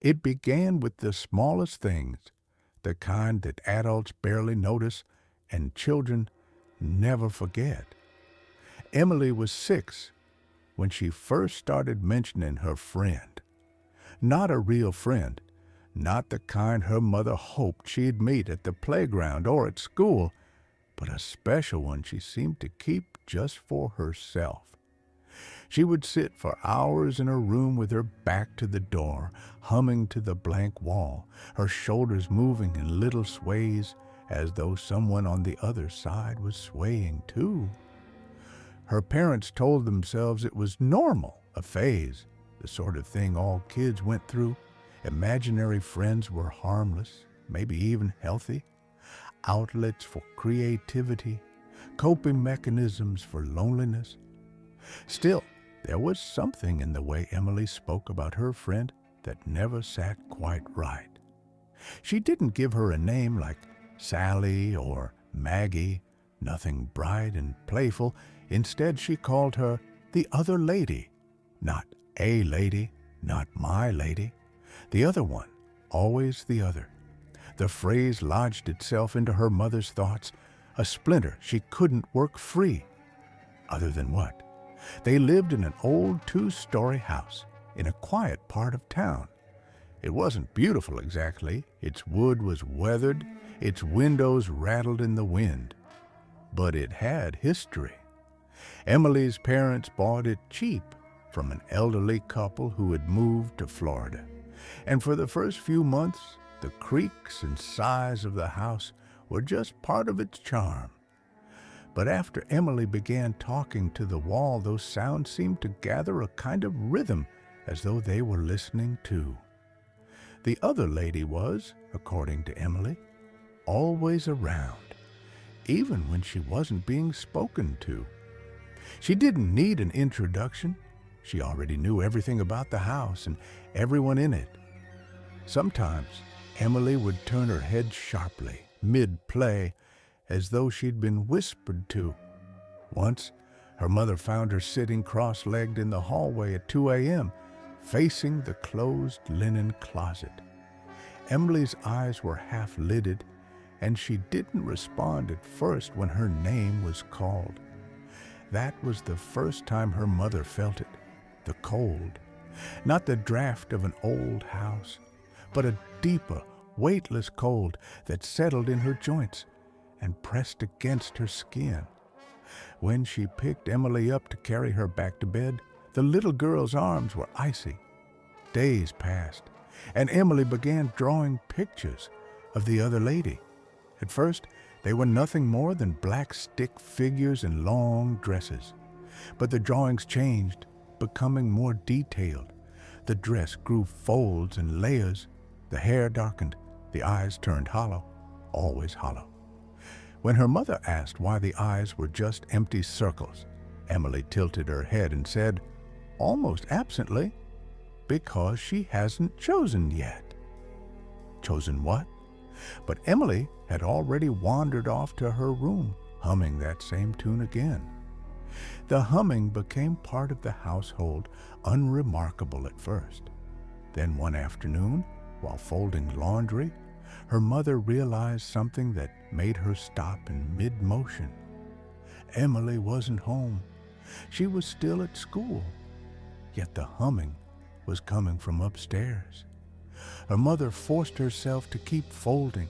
It began with the smallest things, the kind that adults barely notice and children never forget. Emily was 6 when she first started mentioning her friend. Not a real friend, not the kind her mother hoped she'd meet at the playground or at school, but a special one she seemed to keep just for herself. She would sit for hours in her room with her back to the door, humming to the blank wall, her shoulders moving in little sways as though someone on the other side was swaying too. Her parents told themselves it was normal, a phase, the sort of thing all kids went through. Imaginary friends were harmless, maybe even healthy, outlets for creativity, coping mechanisms for loneliness. Still, there was something in the way Emily spoke about her friend that never sat quite right. She didn't give her a name like Sally or Maggie, nothing bright and playful. Instead, she called her the other lady. Not a lady, not my lady. The other one, always the other. The phrase lodged itself into her mother's thoughts, a splinter she couldn't work free. Other than what? They lived in an old 2-story house in a quiet part of town. It wasn't beautiful exactly. Its wood was weathered, its windows rattled in the wind. But it had history. Emily's parents bought it cheap from an elderly couple who had moved to Florida. And for the first few months, the creaks and sighs of the house were just part of its charm. But after Emily began talking to the wall, those sounds seemed to gather a kind of rhythm, as though they were listening too. The other lady was, according to Emily, always around, even when she wasn't being spoken to. She didn't need an introduction. She already knew everything about the house and everyone in it. Sometimes Emily would turn her head sharply, mid-play, as though she'd been whispered to. Once, her mother found her sitting cross-legged in the hallway at 2 a.m., facing the closed linen closet. Emily's eyes were half-lidded, and she didn't respond at first when her name was called. That was the first time her mother felt it, the cold. Not the draft of an old house, but a deeper, weightless cold that settled in her joints and pressed against her skin. When she picked Emily up to carry her back to bed, the little girl's arms were icy. Days passed, and Emily began drawing pictures of the other lady. At first, they were nothing more than black stick figures in long dresses. But the drawings changed, becoming more detailed. The dress grew folds and layers. The hair darkened. The eyes turned hollow, always hollow. When her mother asked why the eyes were just empty circles, Emily tilted her head and said, almost absently, because she hasn't chosen yet. Chosen what? But Emily had already wandered off to her room, humming that same tune again. The humming became part of the household, unremarkable at first. Then one afternoon, while folding laundry, her mother realized something that made her stop in mid-motion. Emily wasn't home. She was still at school. Yet the humming was coming from upstairs. Her mother forced herself to keep folding,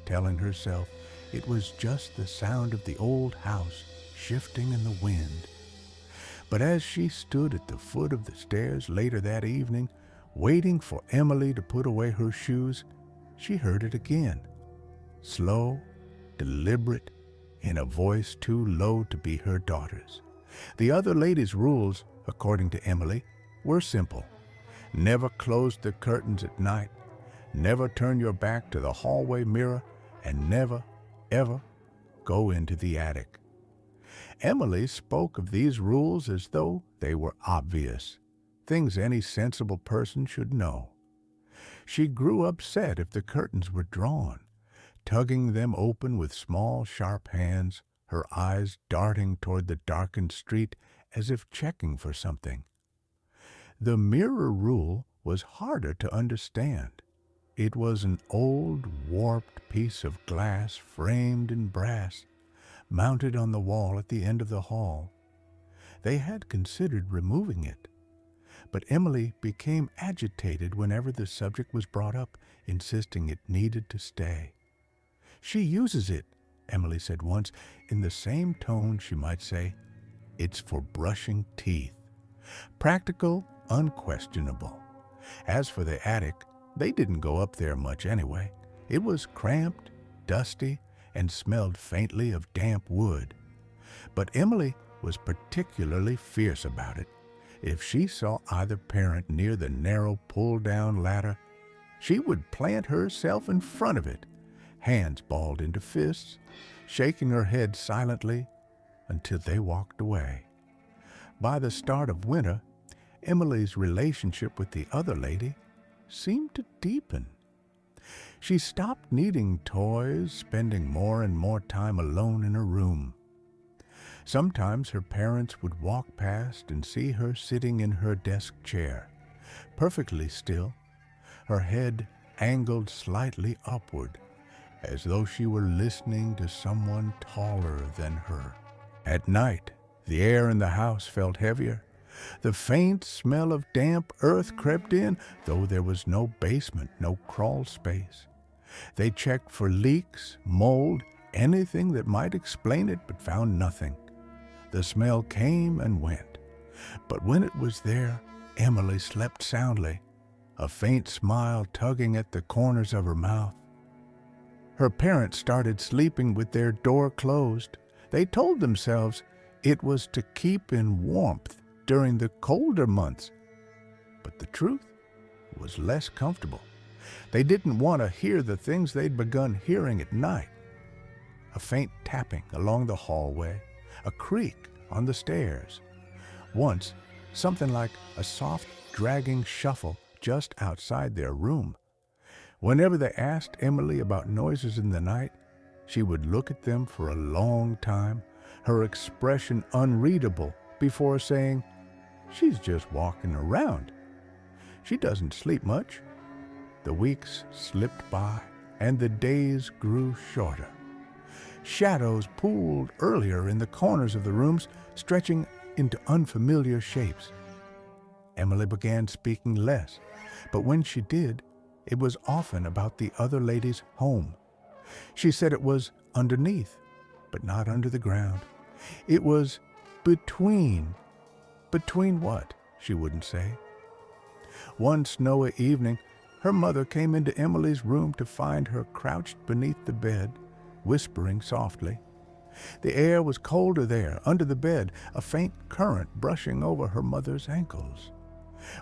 telling herself it was just the sound of the old house shifting in the wind. But as she stood at the foot of the stairs later that evening, waiting for Emily to put away her shoes, she heard it again. Slow, deliberate, in a voice too low to be her daughter's. The other lady's rules, according to Emily, were simple. Never close the curtains at night, never turn your back to the hallway mirror, and never, ever go into the attic. Emily spoke of these rules as though they were obvious, things any sensible person should know. She grew upset if the curtains were drawn, tugging them open with small, sharp hands, her eyes darting toward the darkened street as if checking for something. The mirror rule was harder to understand. It was an old, warped piece of glass framed in brass, mounted on the wall at the end of the hall. They had considered removing it, but Emily became agitated whenever the subject was brought up, insisting it needed to stay. "She uses it," Emily said once, in the same tone she might say, "It's for brushing teeth." Practical, unquestionable. As for the attic, they didn't go up there much anyway. It was cramped, dusty, and smelled faintly of damp wood. But Emily was particularly fierce about it. If she saw either parent near the narrow pull-down ladder, she would plant herself in front of it, hands balled into fists, shaking her head silently until they walked away. By the start of winter, Emily's relationship with the other lady seemed to deepen. She stopped needing toys, spending more and more time alone in her room. Sometimes her parents would walk past and see her sitting in her desk chair, perfectly still, her head angled slightly upward, as though she were listening to someone taller than her. At night, the air in the house felt heavier. The faint smell of damp earth crept in, though there was no basement, no crawl space. They checked for leaks, mold, anything that might explain it, but found nothing. The smell came and went, but when it was there, Emily slept soundly, a faint smile tugging at the corners of her mouth. Her parents started sleeping with their door closed. They told themselves it was to keep in warmth during the colder months. But the truth was less comfortable. They didn't want to hear the things they'd begun hearing at night. A faint tapping along the hallway, a creak on the stairs. Once, something like a soft, dragging shuffle just outside their room. Whenever they asked Emily about noises in the night, she would look at them for a long time, her expression unreadable, before saying, "She's just walking around. She doesn't sleep much." The weeks slipped by, and the days grew shorter. Shadows pooled earlier in the corners of the rooms, stretching into unfamiliar shapes. Emily began speaking less, but when she did, it was often about the other lady's home. She said it was underneath, but not under the ground. It was between. Between what? She wouldn't say. One snowy evening, her mother came into Emily's room to find her crouched beneath the bed, whispering softly. The air was colder there, under the bed, a faint current brushing over her mother's ankles.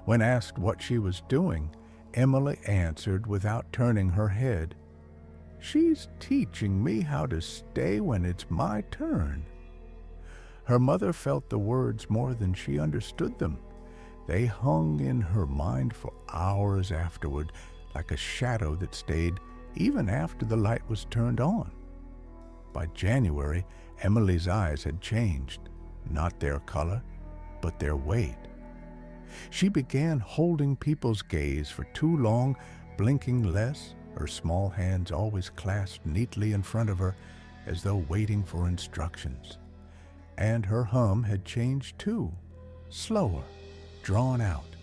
When asked what she was doing, Emily answered without turning her head, "She's teaching me how to stay when it's my turn." Her mother felt the words more than she understood them. They hung in her mind for hours afterward, like a shadow that stayed even after the light was turned on. By January, Emily's eyes had changed, not their color, but their weight. She began holding people's gaze for too long, blinking less, her small hands always clasped neatly in front of her, as though waiting for instructions. And her hum had changed too, slower, drawn out,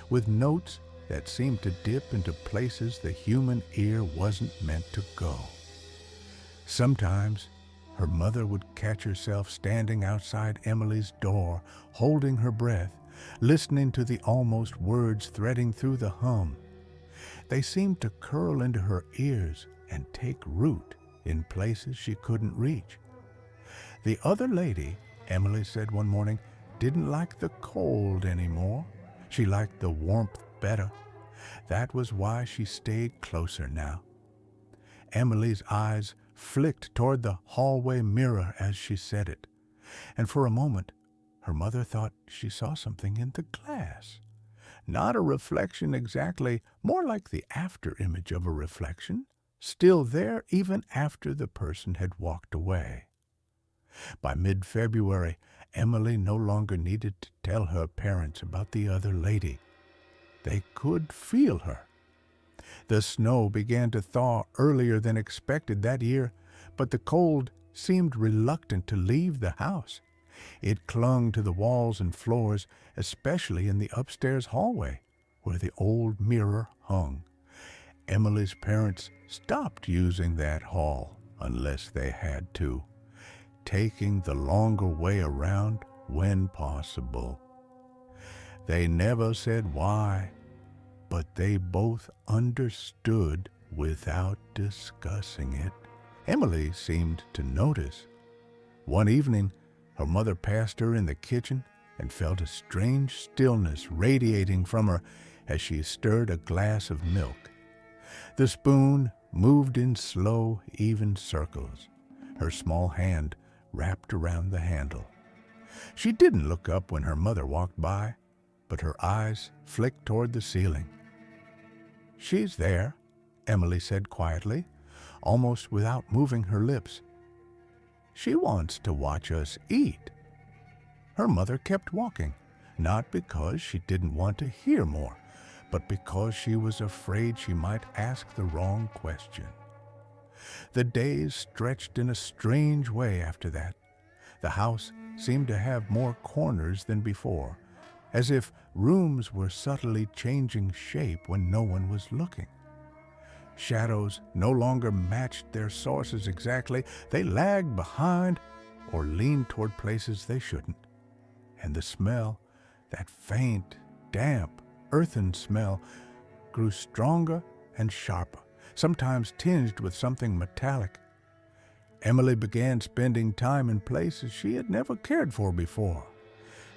with notes that seemed to dip into places the human ear wasn't meant to go. Sometimes her mother would catch herself standing outside Emily's door, holding her breath, listening to the almost words threading through the hum. They seemed to curl into her ears and take root in places she couldn't reach. The other lady, Emily said one morning, didn't like the cold anymore. She liked the warmth better. That was why she stayed closer now. Emily's eyes flicked toward the hallway mirror as she said it, and for a moment her mother thought she saw something in the glass. Not a reflection exactly, more like the after-image of a reflection, still there even after the person had walked away. By mid-February, Emily no longer needed to tell her parents about the other lady. They could feel her. The snow began to thaw earlier than expected that year, but the cold seemed reluctant to leave the house. It clung to the walls and floors, especially in the upstairs hallway, where the old mirror hung. Emily's parents stopped using that hall unless they had to, taking the longer way around when possible. They never said why, but they both understood without discussing it. Emily seemed to notice. One evening, her mother passed her in the kitchen and felt a strange stillness radiating from her as she stirred a glass of milk. The spoon moved in slow, even circles, her small hand wrapped around the handle. She didn't look up when her mother walked by, but her eyes flicked toward the ceiling. "She's there," Emily said quietly, almost without moving her lips. "She wants to watch us eat." Her mother kept walking, not because she didn't want to hear more, but because she was afraid she might ask the wrong question. The days stretched in a strange way after that. The house seemed to have more corners than before, as if rooms were subtly changing shape when no one was looking. Shadows no longer matched their sources exactly. They lagged behind or leaned toward places they shouldn't. And the smell, that faint, damp, earthen smell, grew stronger and sharper, sometimes tinged with something metallic. Emily began spending time in places she had never cared for before.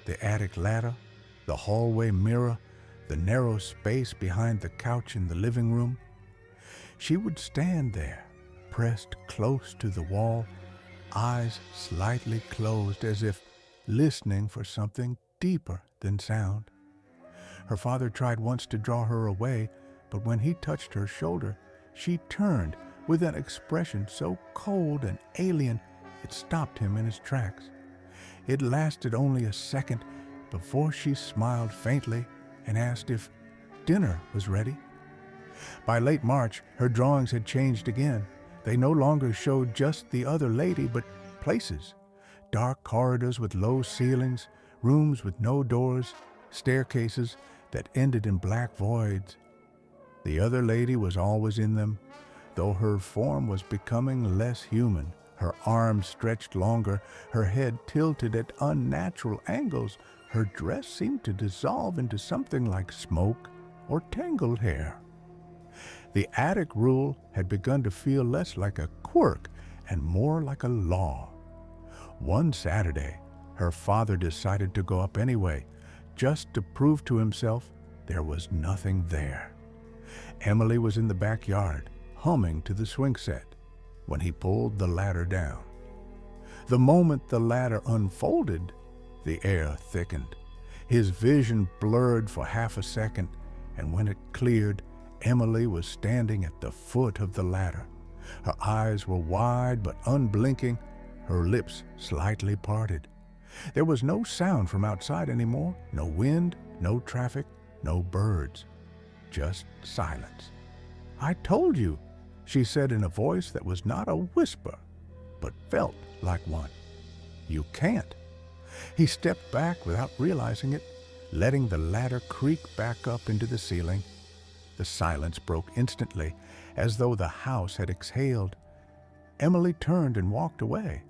The attic ladder, the hallway mirror, the narrow space behind the couch in the living room. She would stand there, pressed close to the wall, eyes slightly closed as if listening for something deeper than sound. Her father tried once to draw her away, but when he touched her shoulder, she turned with an expression so cold and alien it stopped him in his tracks. It lasted only a second before she smiled faintly and asked if dinner was ready. By late March, her drawings had changed again. They no longer showed just the other lady, but places. Dark corridors with low ceilings, rooms with no doors, staircases that ended in black voids. The other lady was always in them, though her form was becoming less human. Her arms stretched longer, her head tilted at unnatural angles. Her dress seemed to dissolve into something like smoke or tangled hair. The attic rule had begun to feel less like a quirk and more like a law. One Saturday, her father decided to go up anyway, just to prove to himself there was nothing there. Emily was in the backyard, humming to the swing set, when he pulled the ladder down. The moment the ladder unfolded, the air thickened. His vision blurred for half a second, and when it cleared, Emily was standing at the foot of the ladder. Her eyes were wide but unblinking, her lips slightly parted. There was no sound from outside anymore, no wind, no traffic, no birds, just silence. "I told you," she said in a voice that was not a whisper, but felt like one. "You can't." He stepped back without realizing it, letting the ladder creak back up into the ceiling. The silence broke instantly, as though the house had exhaled. Emily turned and walked away,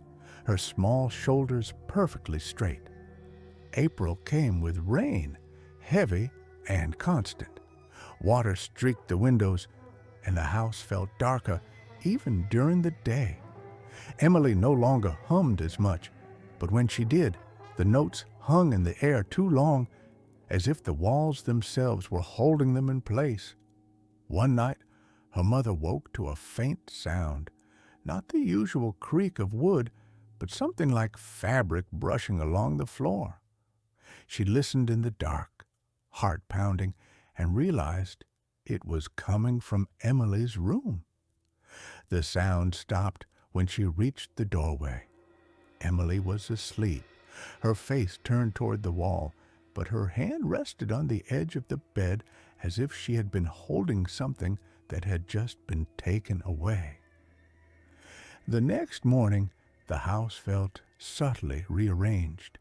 her small shoulders perfectly straight. April came with rain, heavy and constant. Water streaked the windows, and the house felt darker even during the day. Emily no longer hummed as much, but when she did, the notes hung in the air too long, as if the walls themselves were holding them in place. One night, her mother woke to a faint sound, not the usual creak of wood, but something like fabric brushing along the floor. She listened in the dark, heart pounding, and realized it was coming from Emily's room. The sound stopped when she reached the doorway. Emily was asleep, her face turned toward the wall, but her hand rested on the edge of the bed as if she had been holding something that had just been taken away. The next morning, the house felt subtly rearranged.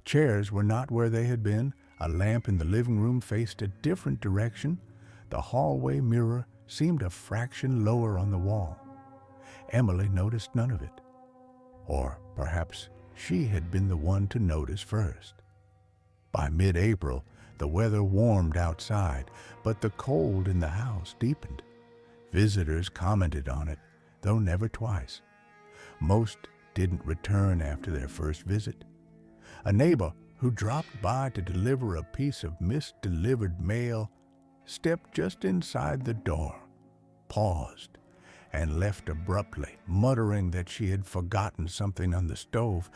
Chairs were not where they had been. A lamp in the living room faced a different direction. The hallway mirror seemed a fraction lower on the wall. Emily noticed none of it. Or perhaps she had been the one to notice first. By mid-April, the weather warmed outside, but the cold in the house deepened. Visitors commented on it, though never twice. Most didn't return after their first visit. A neighbor who dropped by to deliver a piece of misdelivered mail stepped just inside the door, paused, and left abruptly, muttering that she had forgotten something on the stove.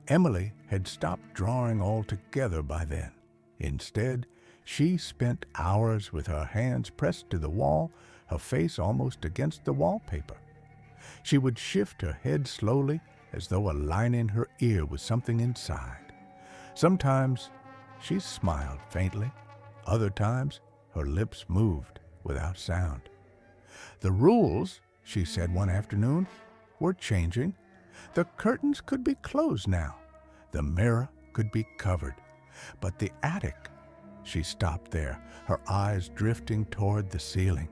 Emily had stopped drawing altogether by then. Instead, she spent hours with her hands pressed to the wall, her face almost against the wallpaper. She would shift her head slowly, as though aligning her ear with something inside. Sometimes she smiled faintly. Other times her lips moved without sound. The rules, she said one afternoon, were changing. The curtains could be closed now. The mirror could be covered. But the attic, she stopped there, her eyes drifting toward the ceiling.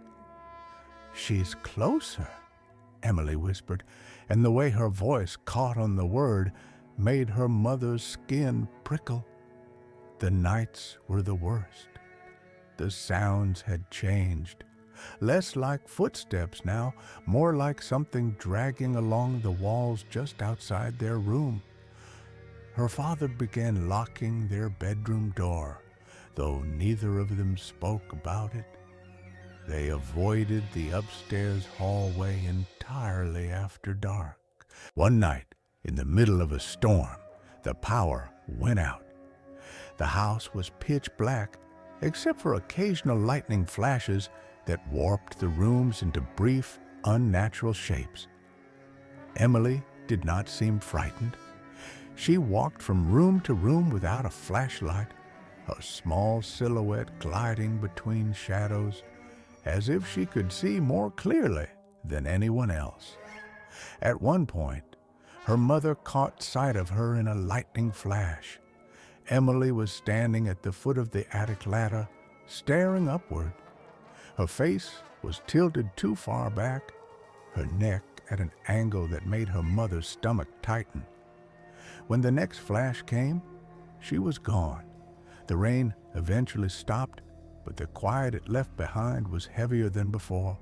"She's closer," Emily whispered, and the way her voice caught on the word made her mother's skin prickle. The nights were the worst. The sounds had changed. Less like footsteps now, more like something dragging along the walls just outside their room. Her father began locking their bedroom door, though neither of them spoke about it. They avoided the upstairs hallway entirely after dark. One night, in the middle of a storm, the power went out. The house was pitch black, except for occasional lightning flashes that warped the rooms into brief, unnatural shapes. Emily did not seem frightened. She walked from room to room without a flashlight, her small silhouette gliding between shadows, as if she could see more clearly than anyone else. At one point, her mother caught sight of her in a lightning flash. Emily was standing at the foot of the attic ladder, staring upward. Her face was tilted too far back, her neck at an angle that made her mother's stomach tighten. When the next flash came, she was gone. The rain eventually stopped, but the quiet it left behind was heavier than before.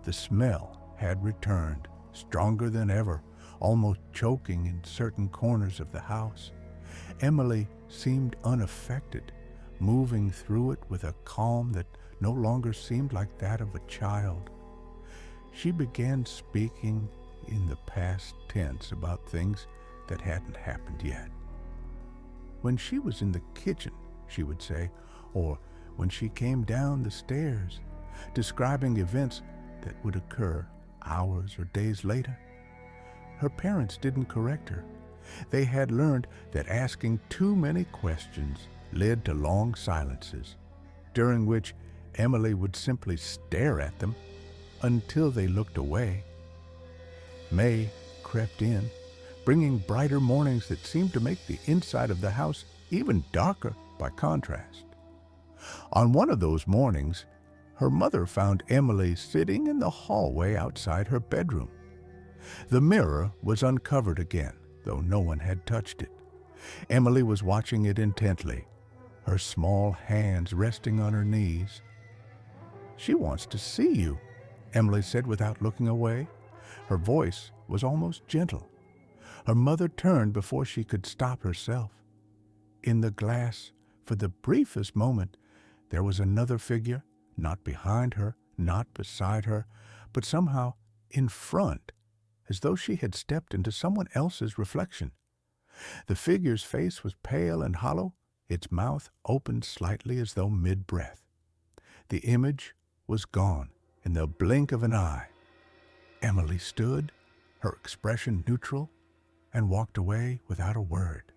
The smell had returned, stronger than ever, almost choking in certain corners of the house. Emily seemed unaffected, moving through it with a calm that no longer seemed like that of a child. She began speaking in the past tense about things that hadn't happened yet. When she was in the kitchen, she would say, or when she came down the stairs, describing events that would occur hours or days later. Her parents didn't correct her. They had learned that asking too many questions led to long silences, during which Emily would simply stare at them until they looked away. May crept in, bringing brighter mornings that seemed to make the inside of the house even darker by contrast. On one of those mornings, her mother found Emily sitting in the hallway outside her bedroom. The mirror was uncovered again, though no one had touched it. Emily was watching it intently, her small hands resting on her knees. "She wants to see you," Emily said without looking away. Her voice was almost gentle. Her mother turned before she could stop herself. In the glass, for the briefest moment, there was another figure, not behind her, not beside her, but somehow in front, as though she had stepped into someone else's reflection. The figure's face was pale and hollow, its mouth opened slightly as though mid-breath. The image was gone in the blink of an eye. Emily stood, her expression neutral, and walked away without a word.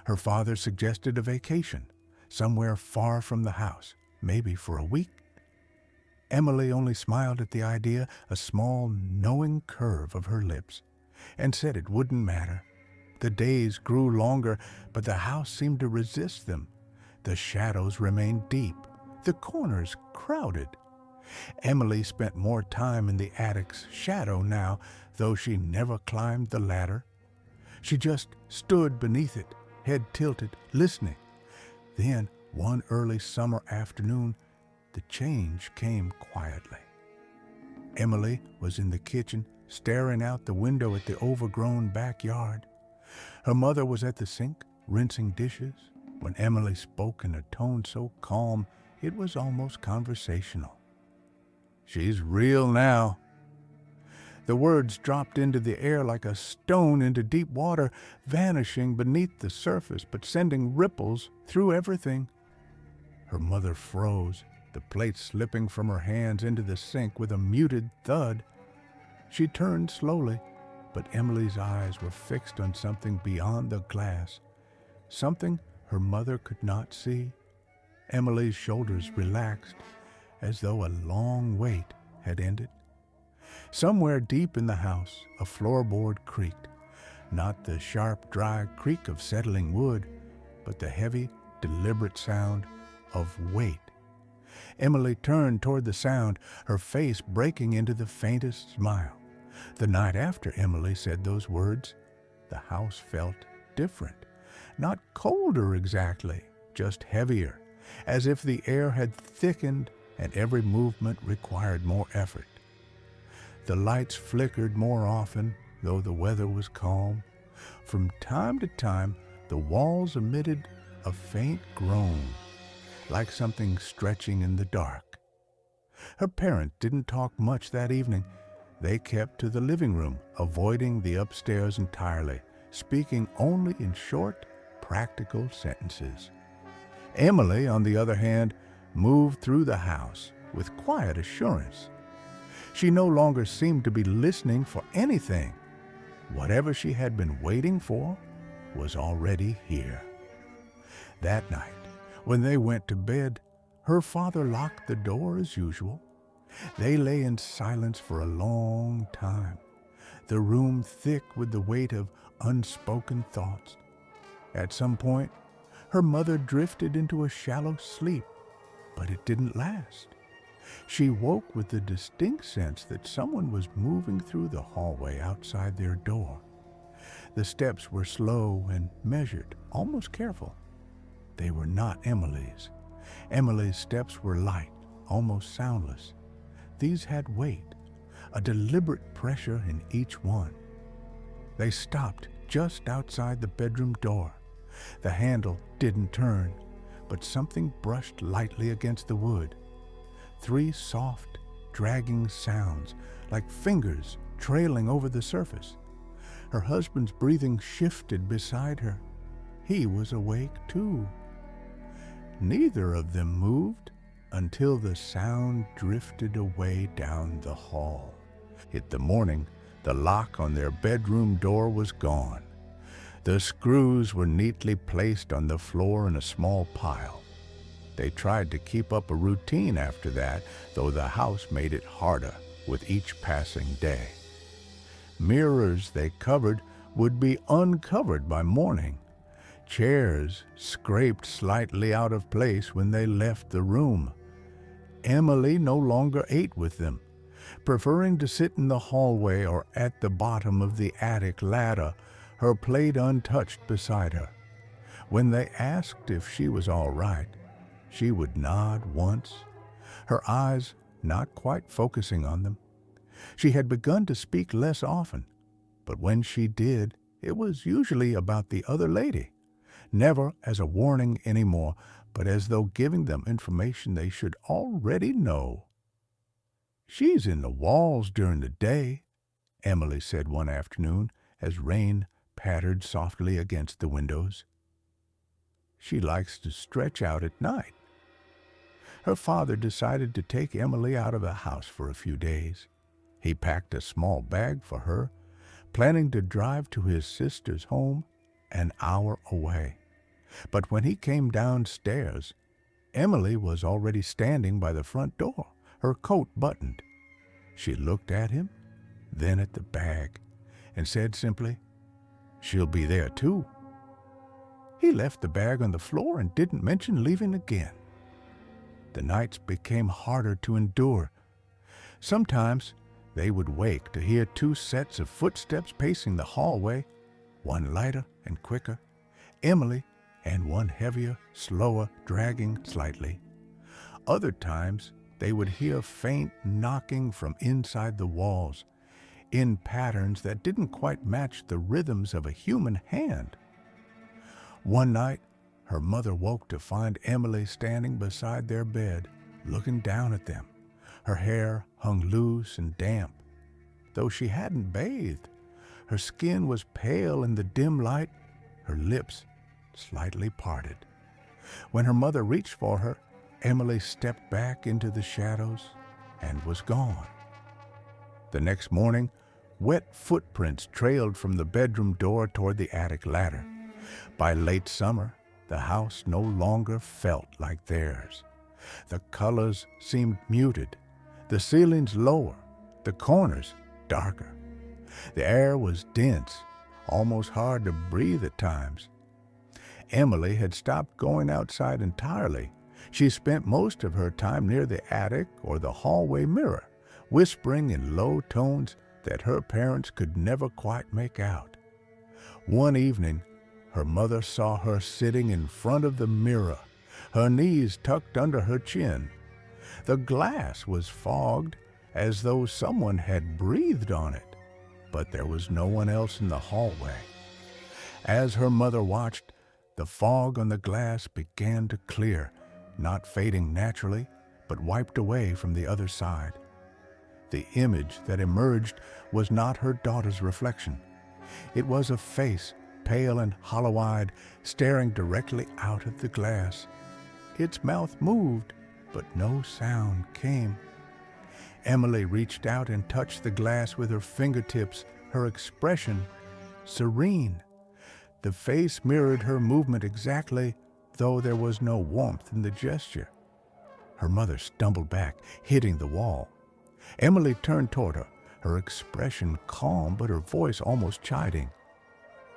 Her father suggested a vacation, somewhere far from the house. maybe for a week. Emily only smiled at the idea, a small, knowing curve of her lips, and said it wouldn't matter. The days grew longer, but the house seemed to resist them. The shadows remained deep, the corners crowded. Emily spent more time in the attic's shadow now, though she never climbed the ladder. She just stood beneath it, head tilted, listening. Then, one early summer afternoon, the change came quietly. Emily was in the kitchen, staring out the window at the overgrown backyard. Her mother was at the sink, rinsing dishes, when Emily spoke in a tone so calm it was almost conversational. "She's real now." The words dropped into the air like a stone into deep water, vanishing beneath the surface but sending ripples through everything. Her mother froze, the plate slipping from her hands into the sink with a muted thud. She turned slowly, but Emily's eyes were fixed on something beyond the glass, something her mother could not see. Emily's shoulders relaxed, as though a long wait had ended. Somewhere deep in the house, a floorboard creaked, not the sharp, dry creak of settling wood, but the heavy, deliberate sound of weight. Emily turned toward the sound, her face breaking into the faintest smile. The night after Emily said those words, the house felt different. Not colder exactly, just heavier, as if the air had thickened and every movement required more effort. The lights flickered more often, though the weather was calm. From time to time, the walls emitted a faint groan, like something stretching in the dark. Her parents didn't talk much that evening. They kept to the living room, avoiding the upstairs entirely, speaking only in short, practical sentences. Emily, on the other hand, moved through the house with quiet assurance. She no longer seemed to be listening for anything. Whatever she had been waiting for was already here. That night, when they went to bed, her father locked the door as usual. They lay in silence for a long time, the room thick with the weight of unspoken thoughts. At some point, her mother drifted into a shallow sleep, but it didn't last. She woke with the distinct sense that someone was moving through the hallway outside their door. The steps were slow and measured, almost careful. They were not Emily's. Emily's steps were light, almost soundless. These had weight, a deliberate pressure in each one. They stopped just outside the bedroom door. The handle didn't turn, but something brushed lightly against the wood. 3 soft, dragging sounds, like fingers trailing over the surface. Her husband's breathing shifted beside her. He was awake too. Neither of them moved until the sound drifted away down the hall. In the morning, the lock on their bedroom door was gone. The screws were neatly placed on the floor in a small pile. They tried to keep up a routine after that, though the house made it harder with each passing day. Mirrors they covered would be uncovered by morning. Chairs scraped slightly out of place when they left the room. Emily no longer ate with them, preferring to sit in the hallway or at the bottom of the attic ladder, her plate untouched beside her. When they asked if she was all right, she would nod once, her eyes not quite focusing on them. She had begun to speak less often, but when she did, it was usually about the other lady, never as a warning anymore, but as though giving them information they should already know. "She's in the walls during the day," Emily said one afternoon as rain pattered softly against the windows. "She likes to stretch out at night." Her father decided to take Emily out of the house for a few days. He packed a small bag for her, planning to drive to his sister's home an hour away. But when he came downstairs, Emily was already standing by the front door, her coat buttoned. She looked at him, then at the bag, and said simply, "She'll be there too." He left the bag on the floor and didn't mention leaving again. The nights became harder to endure. Sometimes they would wake to hear two sets of footsteps pacing the hallway, one lighter and quicker, Emily, and one heavier, slower, dragging slightly. Other times they would hear faint knocking from inside the walls, in patterns that didn't quite match the rhythms of a human hand. One night, her mother woke to find Emily standing beside their bed, looking down at them. Her hair hung loose and damp. Though she hadn't bathed, her skin was pale in the dim light, her lips slightly parted. When her mother reached for her, Emily stepped back into the shadows and was gone. The next morning, wet footprints trailed from the bedroom door toward the attic ladder. By late summer, the house no longer felt like theirs. The colors seemed muted, the ceilings lower, the corners darker. The air was dense, almost hard to breathe at times. Emily had stopped going outside entirely. She spent most of her time near the attic or the hallway mirror, whispering in low tones that her parents could never quite make out. One evening, her mother saw her sitting in front of the mirror, her knees tucked under her chin. The glass was fogged as though someone had breathed on it, but there was no one else in the hallway. As her mother watched, the fog on the glass began to clear, not fading naturally, but wiped away from the other side. The image that emerged was not her daughter's reflection. It was a face, pale and hollow-eyed, staring directly out at the glass. Its mouth moved, but no sound came. Emily reached out and touched the glass with her fingertips, her expression serene. The face mirrored her movement exactly, though there was no warmth in the gesture. Her mother stumbled back, hitting the wall. Emily turned toward her expression calm but her voice almost chiding.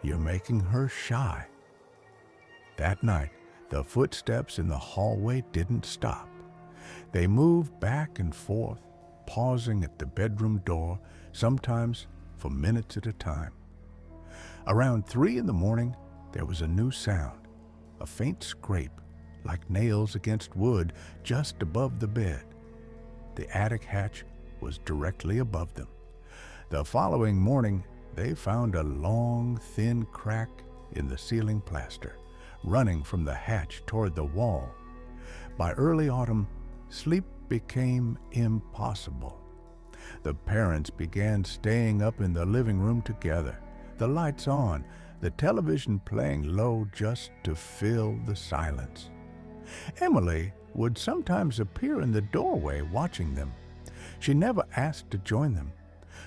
"You're making her shy." That night, the footsteps in the hallway didn't stop. They moved back and forth, pausing at the bedroom door, sometimes for minutes at a time. Around 3 in the morning, there was a new sound, a faint scrape, like nails against wood, just above the bed. The attic hatch was directly above them. The following morning, they found a long, thin crack in the ceiling plaster, running from the hatch toward the wall. By early autumn, sleep became impossible. The parents began staying up in the living room together, the lights on, the television playing low just to fill the silence. Emily would sometimes appear in the doorway watching them. She never asked to join them.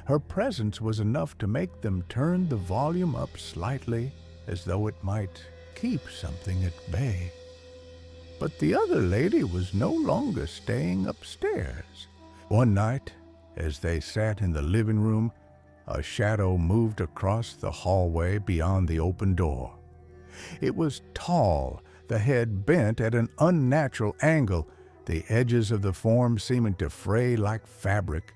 Her presence was enough to make them turn the volume up slightly, as though it might keep something at bay. But the other lady was no longer staying upstairs. One night, as they sat in the living room, a shadow moved across the hallway beyond the open door. It was tall, the head bent at an unnatural angle, the edges of the form seeming to fray like fabric.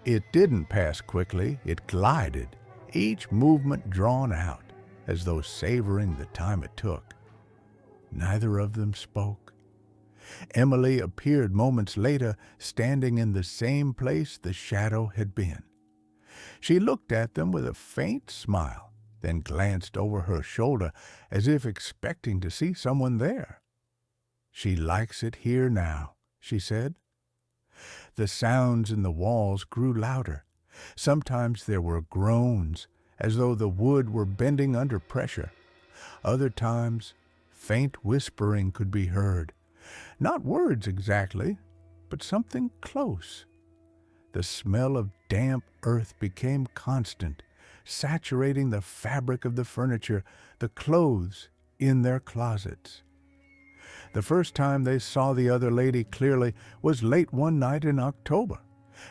It didn't pass quickly, it glided, each movement drawn out, as though savoring the time it took. Neither of them spoke. Emily appeared moments later, standing in the same place the shadow had been. She looked at them with a faint smile, then glanced over her shoulder as if expecting to see someone there. "She likes it here now," she said. The sounds in the walls grew louder. Sometimes there were groans, as though the wood were bending under pressure. Other times, faint whispering could be heard. Not words exactly, but something close. The smell of damp earth became constant, saturating the fabric of the furniture, the clothes in their closets. The first time they saw the other lady clearly was late one night in October.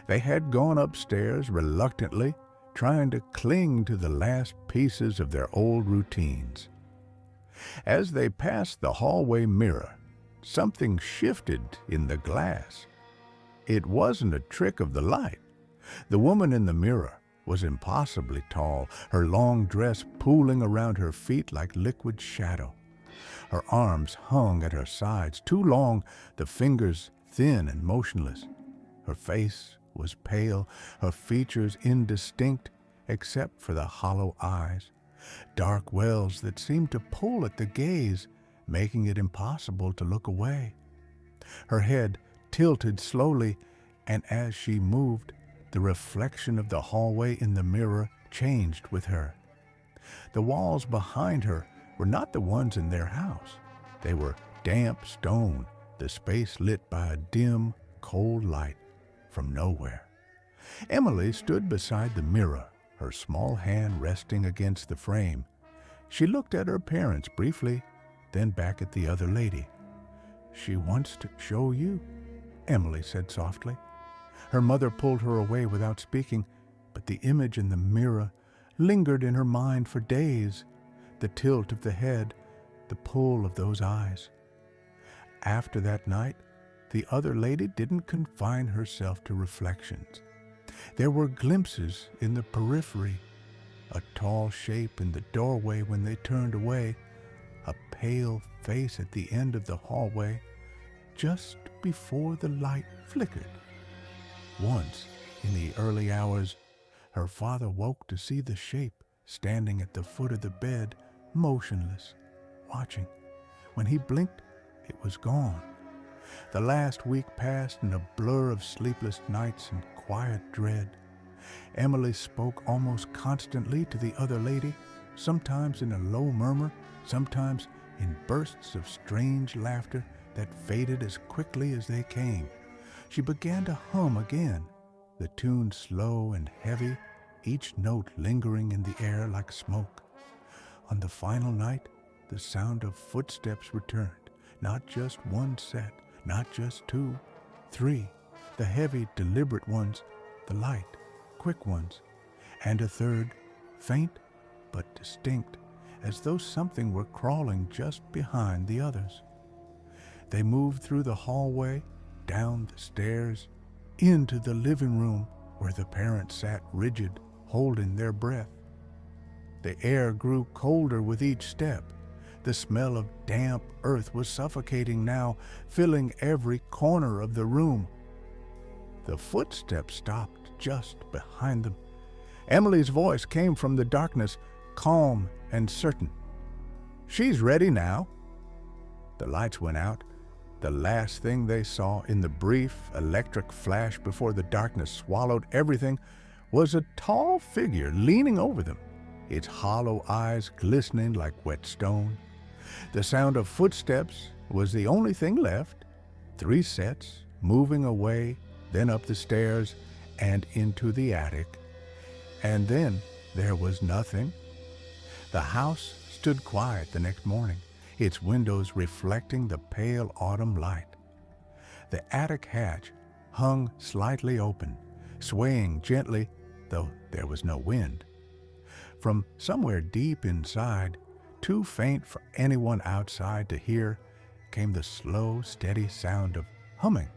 They had gone upstairs reluctantly, trying to cling to the last pieces of their old routines. As they passed the hallway mirror, something shifted in the glass. It wasn't a trick of the light. The woman in the mirror was impossibly tall, her long dress pooling around her feet like liquid shadow. Her arms hung at her sides, too long, the fingers thin and motionless. Her face was pale, her features indistinct except for the hollow eyes, dark wells that seemed to pull at the gaze, making it impossible to look away. Her head tilted slowly, and as she moved, the reflection of the hallway in the mirror changed with her. The walls behind her were not the ones in their house. They were damp stone, the space lit by a dim, cold light from nowhere. Emily stood beside the mirror, her small hand resting against the frame. She looked at her parents briefly, then back at the other lady. "She wants to show you," Emily said softly. Her mother pulled her away without speaking, but the image in the mirror lingered in her mind for days. The tilt of the head, the pull of those eyes. After that night, the other lady didn't confine herself to reflections. There were glimpses in the periphery, a tall shape in the doorway when they turned away, a pale face at the end of the hallway, just before the light flickered. Once, in the early hours, her father woke to see the shape standing at the foot of the bed, motionless, watching. When he blinked, it was gone. The last week passed in a blur of sleepless nights and quiet dread. Emily spoke almost constantly to the other lady, sometimes in a low murmur, sometimes in bursts of strange laughter that faded as quickly as they came. She began to hum again, the tune slow and heavy, each note lingering in the air like smoke. On the final night, the sound of footsteps returned, not just one set, not just two, three, the heavy, deliberate ones, the light, quick ones, and a third, faint but distinct, as though something were crawling just behind the others. They moved through the hallway, down the stairs, into the living room where the parents sat rigid, holding their breath. The air grew colder with each step. The smell of damp earth was suffocating now, filling every corner of the room. The footsteps stopped just behind them. Emily's voice came from the darkness, calm and certain. "She's ready now." The lights went out. The last thing they saw in the brief electric flash before the darkness swallowed everything was a tall figure leaning over them, its hollow eyes glistening like wet stone. The sound of footsteps was the only thing left, 3 sets moving away, then up the stairs and into the attic. And then there was nothing. The house stood quiet the next morning, its windows reflecting the pale autumn light. The attic hatch hung slightly open, swaying gently, though there was no wind. From somewhere deep inside, too faint for anyone outside to hear, came the slow, steady sound of humming.